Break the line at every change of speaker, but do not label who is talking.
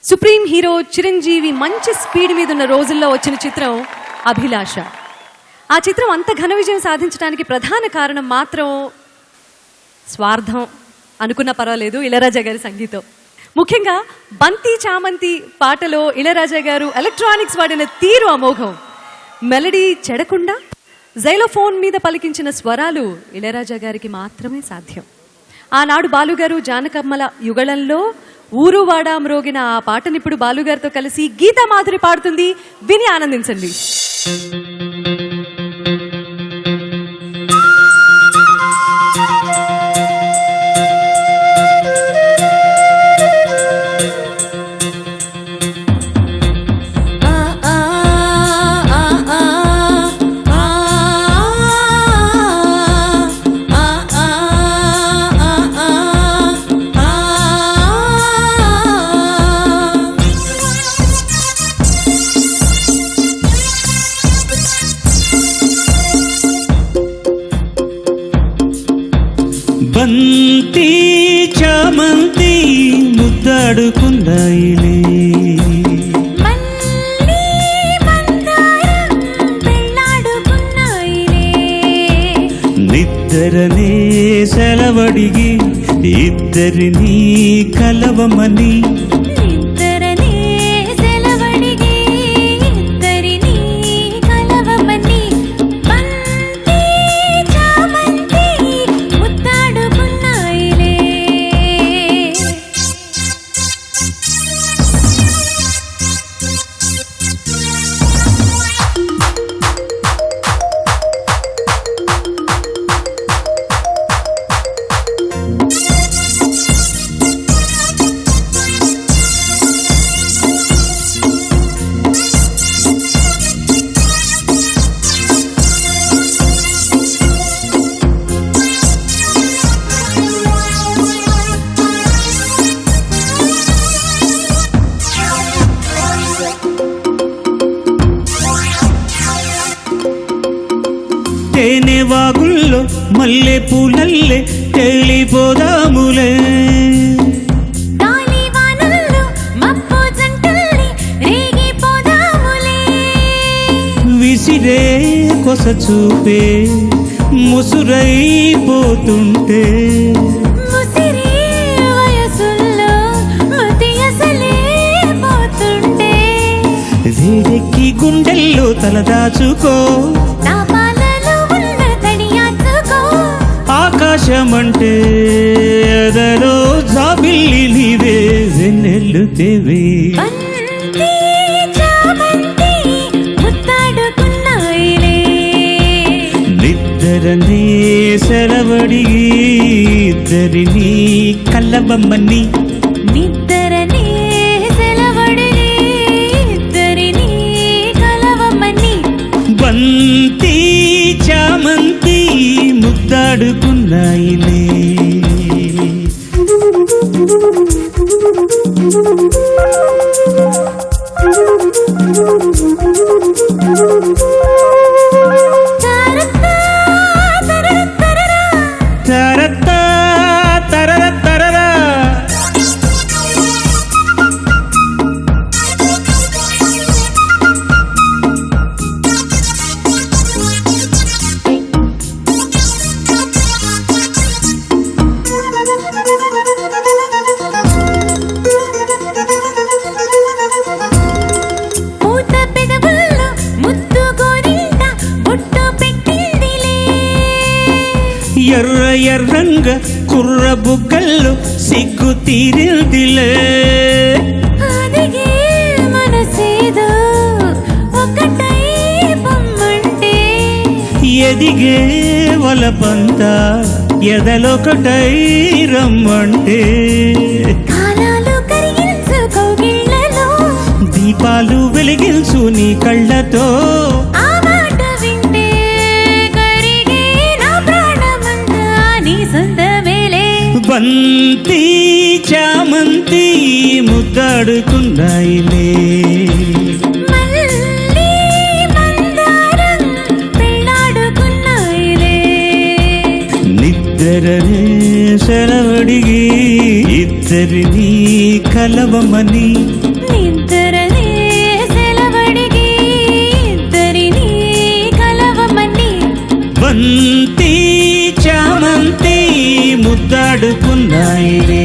Supreme hero Chiranjeevi మంచి speed మీద ఉన్న రోజుల్లో వచ్చిన చిత్రం అభిలాష. ఆ చిత్రం అంత ఘన విజయం సాధించడానికి ప్రధాన కారణం మాత్రం స్వార్థం అనుకున్న పర్వాలేదు, ఇళయరాజా గారి సంగీతం. ముఖ్యంగా బంతి చామంతి పాటలో ఇళయరాజా గారు ఎలక్ట్రానిక్స్ వాడిన తీరు అమోఘం. మెలడీ చెడకుండా జైలోఫోన్ మీద పలికించిన స్వరాలు ఇళయరాజా గారికి మాత్రమే సాధ్యం. ఆనాడు బాలుగారు జానకమ్మల యుగళంలో ఊరువాడ మ్రోగిన ఆ పాటనిప్పుడు బాలుగారితో కలిసి గీతా మాధురి పాడుతుంది, విని ఆనందించండి.
బంతి చామంతి ముద్దాడుకున్నాయిలే, నిద్దరనే సెలవడిగి ఇద్దరిని కలవమని, తేనె వాగుల్లో మల్లె పూలల్లే తేలిపోదాములే, విసిరే కొస చూపే ముసురైపోతుంటే, వేడెక్కి గుండెల్లో తలదాచుకో, ఆకాశమంటే ఎదలో జాబిల్లి నీవే, వెన్నెల్లు తేవే. నిద్దరనే సెలవడిగి ఇద్దరిని కలవమని,
నిద్దరనే సెలవడిగి ఇద్దరిని కలవమని,
బంతి చామంతి ముద్దాడుకున్నాయిలే. తరత్తా తరర తరరా, ఎర్ర ఎర్రంగ కుర్ర బుగ్గల్లో సిగ్గు తీరిందిలే, ఎదిగే వలపంత ఎదలొకటై రమ్మంటే, దీపాలు వెలిగించు నీ కళ్ళతో, బంతి చామంతి ముద్దాడుకున్నాయిలే, నిద్దరనే సెలవడిగి ఇద్దరిని కలవమని, ముద్దాడుకున్నాయిలే